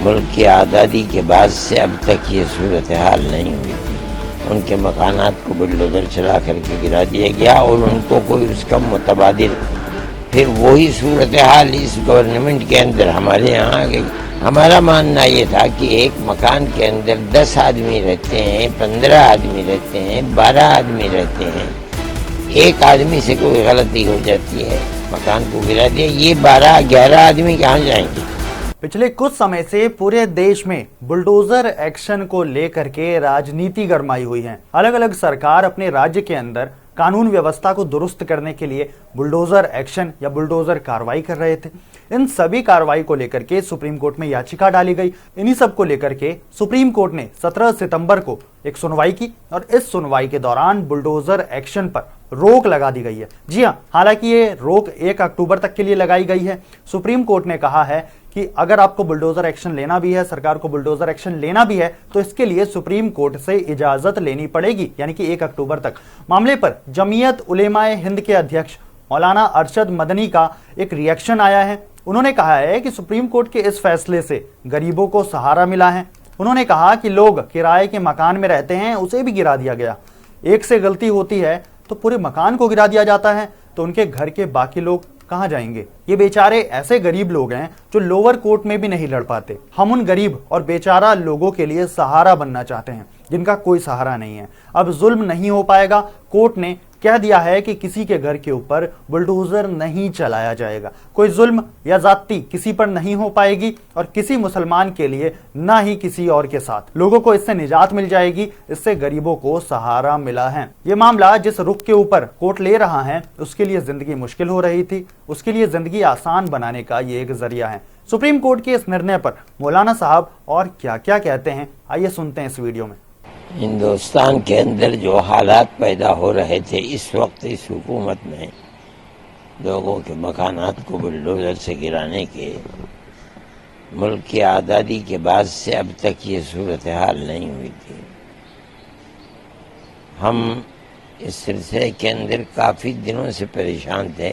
ملک کی آزادی کے بعد سے اب تک یہ صورتحال نہیں ہوئی تھی. ان کے مکانات کو بلڈوزر چلا کر کے گرا دیا گیا اور ان کو کوئی اس کا متبادل. پھر وہی صورتحال اس گورنمنٹ کے اندر ہمارے یہاں آ گئی. ہمارا ماننا یہ تھا کہ ایک مکان کے اندر 10 آدمی رہتے ہیں، 15 آدمی رہتے ہیں، 12 آدمی رہتے ہیں. ایک آدمی سے کوئی غلطی ہو جاتی ہے، مکان کو گرا دیا. یہ 12-11 آدمی کہاں جائیں گے؟ پچھلے کچھ سمے سے پورے دیش میں بلڈوزر ایکشن کو لے کر کے راجنیتی گرمائی ہوئی ہے. الگ الگ سرکار اپنے راجیہ کے اندر قانون ویوستھا کو درست کرنے کے لیے بلڈوزر ایکشن یا بلڈوزر کاروائی کر رہے تھے. ان سبھی کاروائی کو لے کر کے سپریم کورٹ میں یاچکا ڈالی گئی. انہی سب کو لے کر کے سپریم کورٹ نے 17 ستمبر کو ایک سنوائی کی اور اس سنوائی کے دوران بلڈوزر ایکشن پر روک لگا دی گئی ہے. جی ہاں، حالانکہ یہ روک 1 اکتوبر تک کے لیے لگائی گئی ہے. سپریم کورٹ نے کہا ہے کہ اگر آپ کو بلڈوزر ایکشن لینا بھی ہے، سرکار کو بلڈوزر ایکشن لینا بھی ہے، تو اس کے لیے سپریم کورٹ سے اجازت لینی پڑے گی، یعنی کہ 1 اکتوبر تک. معاملے پر جمعیت علماء ہند کے ادھیکش مولانا ارشد مدنی کا ایک ری ایکشن آیا ہے. انہوں نے کہا ہے کہ سپریم کورٹ کے اس فیصلے سے غریبوں کو سہارا ملا ہے. انہوں نے کہا کہ لوگ کرائے کے مکان میں رہتے ہیں، اسے بھی گرا دیا گیا. ایک سے غلطی ہوتی ہے تو پورے مکان کو گرا دیا جاتا ہے، تو ان کے گھر کے باقی لوگ کہاں جائیں گے؟ یہ بیچارے ایسے غریب لوگ ہیں جو لوور کورٹ میں بھی نہیں لڑ پاتے. ہم ان غریب اور بیچارہ لوگوں کے لیے سہارا بننا چاہتے ہیں جن کا کوئی سہارا نہیں ہے. اب ظلم نہیں ہو پائے گا. کورٹ نے کہہ دیا ہے کہ کسی کے گھر کے اوپر بلڈوزر نہیں چلایا جائے گا. کوئی ظلم یا زیادتی کسی پر نہیں ہو پائے گی اور کسی مسلمان کے لیے نہ ہی کسی اور کے ساتھ. لوگوں کو اس سے نجات مل جائے گی. اس سے غریبوں کو سہارا ملا ہے. یہ معاملہ جس رخ کے اوپر کورٹ لے رہا ہے اس کے لیے زندگی مشکل ہو رہی تھی، اس کے لیے زندگی آسان بنانے کا یہ ایک ذریعہ ہے. سپریم کورٹ کے اس نرنے پر مولانا صاحب اور کیا کیا کہتے ہیں، آئیے سنتے ہیں اس ویڈیو میں. ہندوستان کے اندر جو حالات پیدا ہو رہے تھے اس وقت اس حکومت میں لوگوں کے مکانات کو بلڈوزر سے گرانے کے، ملک کی آزادی کے بعد سے اب تک یہ صورتحال نہیں ہوئی تھی. ہم اس سلسلے کے اندر کافی دنوں سے پریشان تھے،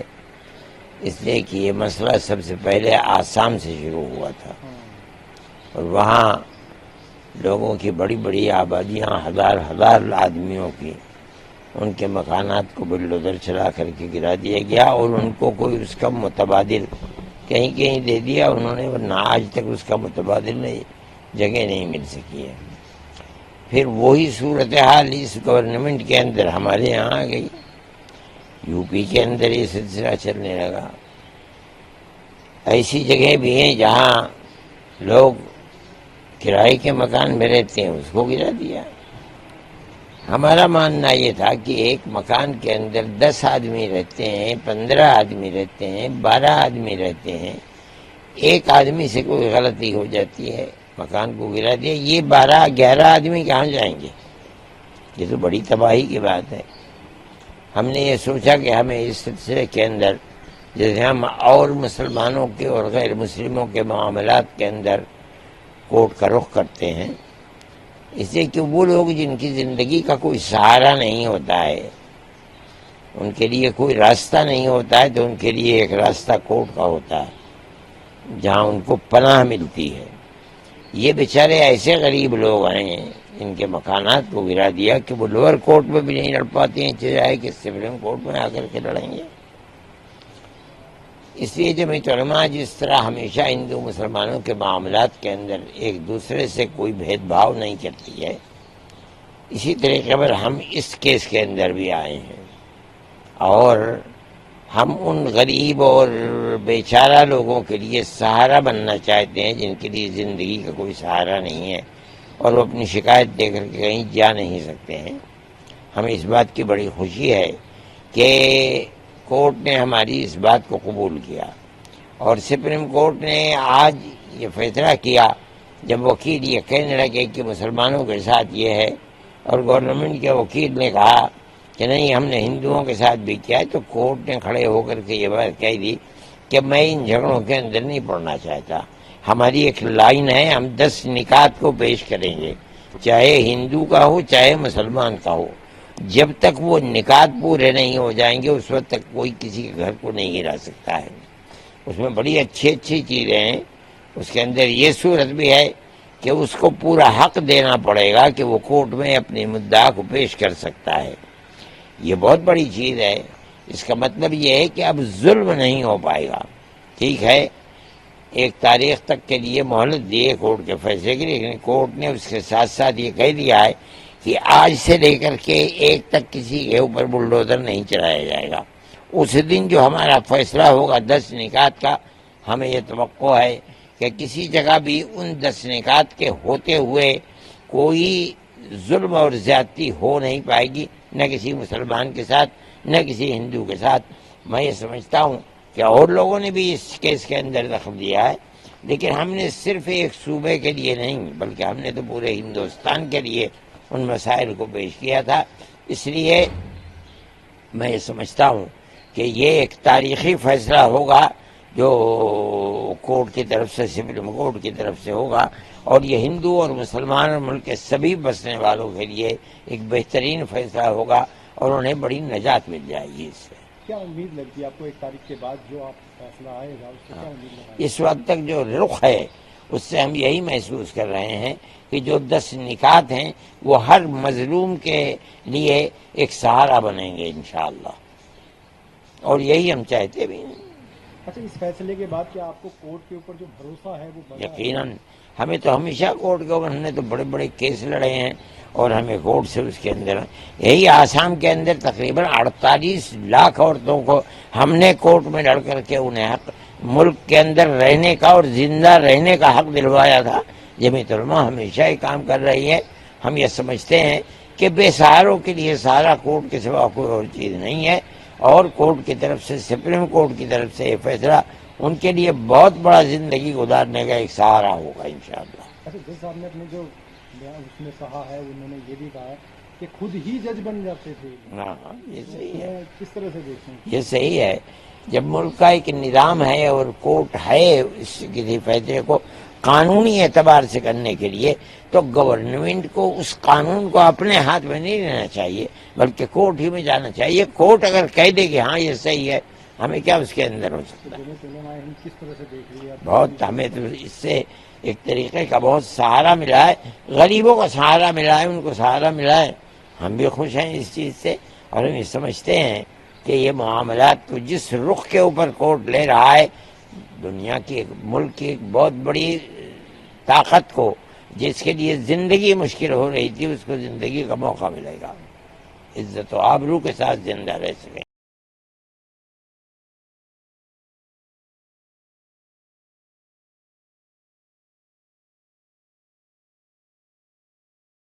اس لیے کہ یہ مسئلہ سب سے پہلے آسام سے شروع ہوا تھا اور وہاں لوگوں کی بڑی بڑی آبادیاں، ہزار آدمیوں کی، ان کے مکانات کو بلڈوزر چلا کر کے گرا دیا گیا اور ان کو کوئی اس کا متبادل کہیں کہیں دے دیا انہوں نے، ورنہ آج تک اس کا متبادل جگہ نہیں مل سکی ہے. پھر وہی صورتحال اس گورنمنٹ کے اندر ہمارے یہاں آ گئی. یو پی کے اندر یہ سلسلہ چلنے لگا. ایسی جگہ بھی ہیں جہاں لوگ کرائے کے مکان میں رہتے ہیں، اس کو گرا دیا. ہمارا ماننا یہ تھا کہ ایک مکان کے اندر 10 آدمی رہتے ہیں، 15 آدمی رہتے ہیں، 12 آدمی رہتے ہیں. ایک آدمی سے کوئی غلطی ہو جاتی ہے، مکان کو گرا دیا. یہ 12-11 آدمی کہاں جائیں گے؟ یہ تو بڑی تباہی کی بات ہے. ہم نے یہ سوچا کہ ہمیں اس سلسلے کے اندر، جیسے ہم اور مسلمانوں کے اور غیر مسلموں کے معاملات کے اندر کورٹ کا رخ کرتے ہیں، اس لیے کہ وہ لوگ جن کی زندگی کا کوئی سہارا نہیں ہوتا ہے، ان کے لیے کوئی راستہ نہیں ہوتا ہے، تو ان کے لیے ایک راستہ کورٹ کا ہوتا ہے جہاں ان کو پناہ ملتی ہے. یہ بیچارے ایسے غریب لوگ ہیں ان کے مکانات کو گرا دیا کہ وہ لوور کورٹ میں بھی نہیں لڑ پاتے ہیں، چاہے کہ سپریم کورٹ میں آ کر کے لڑیں گے. اس لیے جمعیت علماء جس طرح ہمیشہ ہندو مسلمانوں کے معاملات کے اندر ایک دوسرے سے کوئی بھید بھاؤ نہیں کرتی ہے، اسی طریقے پر ہم اس کیس کے اندر بھی آئے ہیں اور ہم ان غریب اور بیچارہ لوگوں کے لیے سہارا بننا چاہتے ہیں جن کے لیے زندگی کا کوئی سہارا نہیں ہے اور وہ اپنی شکایت دے کر کے کہیں جا نہیں سکتے ہیں. ہمیں اس بات کی بڑی خوشی ہے کہ کورٹ نے ہماری اس بات کو قبول کیا اور سپریم کورٹ نے آج یہ فیصلہ کیا جب وکیل یہ کہنے لگے کہ مسلمانوں کے ساتھ یہ ہے اور گورنمنٹ کے وکیل نے کہا کہ نہیں ہم نے ہندوؤں کے ساتھ بھی کیا ہے، تو کورٹ نے کھڑے ہو کر کے یہ بات کہہ دی کہ میں ان جھگڑوں کے اندر نہیں پڑنا چاہتا. ہماری ایک لائن ہے، ہم 10 نکات کو پیش کریں گے، چاہے ہندو کا ہو چاہے مسلمان کا ہو. جب تک وہ نکات پورے نہیں ہو جائیں گے اس وقت تک کوئی کسی کے گھر کو نہیں گرا سکتا ہے. اس میں بڑی اچھی چیزیں ہیں اس کے اندر یہ صورت بھی ہے کہ اس کو پورا حق دینا پڑے گا کہ وہ کورٹ میں اپنی مدعا کو پیش کر سکتا ہے. یہ بہت بڑی چیز ہے. اس کا مطلب یہ ہے کہ اب ظلم نہیں ہو پائے گا. ٹھیک ہے، ایک تاریخ تک کے لیے مہلت دی ہے کورٹ کے فیصلے کے، لیکن کورٹ نے اس کے ساتھ ساتھ یہ کہہ دیا ہے کہ آج سے لے کر کے ایک تک کسی کے اوپر بلڈوزر نہیں چلایا جائے گا. اس دن جو ہمارا فیصلہ ہوگا 10 نکات کا، ہمیں یہ توقع ہے کہ کسی جگہ بھی ان 10 نکات کے ہوتے ہوئے کوئی ظلم اور زیادتی ہو نہیں پائے گی، نہ کسی مسلمان کے ساتھ نہ کسی ہندو کے ساتھ. میں یہ سمجھتا ہوں کہ اور لوگوں نے بھی اس کیس کے اندر دخل دیا ہے، لیکن ہم نے صرف ایک صوبے کے لیے نہیں بلکہ ہم نے تو پورے ہندوستان کے لیے ان مسائل کو پیش کیا تھا. اس لیے میں یہ سمجھتا ہوں کہ یہ ایک تاریخی فیصلہ ہوگا جو کورٹ کی طرف سے، سپریم کورٹ کی طرف سے ہوگا، اور یہ ہندو اور مسلمان اور ملک کے سبھی بسنے والوں کے لیے ایک بہترین فیصلہ ہوگا اور انہیں بڑی نجات مل جائے گی. اس سے کیا امید لگتی ہے آپ کو ایک تاریخ کے بعد جو آپ فیصلہ آئے گا اس سے کیا امید لگتی ہے؟ اس وقت تک جو رخ ہے اس سے ہم یہی محسوس کر رہے ہیں کہ جو 10 نکات ہیں وہ ہر مظلوم کے لیے ایک سہارا بنیں گے انشاءاللہ، اور یہی ہم چاہتے بھی ہیں. اچھا، اس فیصلے کے بعد کیا آپ کو کورٹ کے اوپر جو بھروسہ ہے وہ بڑھا ہے؟ یقیناً ہمیں تو ہمیشہ کورٹ کے اوپر، ہم نے تو بڑے بڑے کیس لڑے ہیں اور ہمیں کورٹ سے اس کے اندر، یہی آسام کے اندر تقریباً 48 لاکھ عورتوں کو ہم نے کورٹ میں لڑ کر کے انہیں حق ملک کے اندر رہنے کا اور زندہ رہنے کا حق دلوایا تھا. جمعیت علماء ہمیشہ ہی کام کر رہی ہے. ہم یہ سمجھتے ہیں کہ بے سہاروں کے لیے سہارا کورٹ کے سوا کوئی اور چیز نہیں ہے، اور کورٹ کی طرف سے، سپریم کورٹ کی طرف سے یہ فیصلہ ان کے لیے بہت بڑا زندگی گزارنے کا ایک سہارا ہوگا انشاءاللہ. اچھا، جس صاحب نے اپنے جو بیان اس میں کہا ہے، انہوں نے یہ بھی کہا ہے کہ خود ہی جج بن جاتے تھے. ہاں، یہ صحیح ہے. کس طرح سے دیکھتے ہیں؟ یہ صحیح ہے. جب ملک کا ایک نظام ہے اور کورٹ ہے اس کسی فیصلے کو قانونی اعتبار سے کرنے کے لیے، تو گورنمنٹ کو اس قانون کو اپنے ہاتھ میں نہیں لینا چاہیے بلکہ کورٹ ہی میں جانا چاہیے. کورٹ اگر کہہ دے کہ ہاں یہ صحیح ہے، ہمیں کیا اس کے اندر ہو سکتا ہے. جمعیت علماء ہند کس طرح سے دیکھ رہی ہے؟ بہت، ہمیں تو اس سے ایک طریقے کا بہت سہارا ملا ہے، غریبوں کا سہارا ملا ہے، ان کو سہارا ملا ہے. ہم بھی خوش ہیں اس چیز سے، اور ہم یہ سمجھتے ہیں کہ یہ معاملات کو جس رخ کے اوپر کورٹ لے رہا ہے، دنیا کی ایک ملک کی ایک بہت بڑی طاقت کو، جس کے لیے زندگی مشکل ہو رہی تھی، اس کو زندگی کا موقع ملے گا، عزت و آبرو کے ساتھ زندہ رہ سکیں.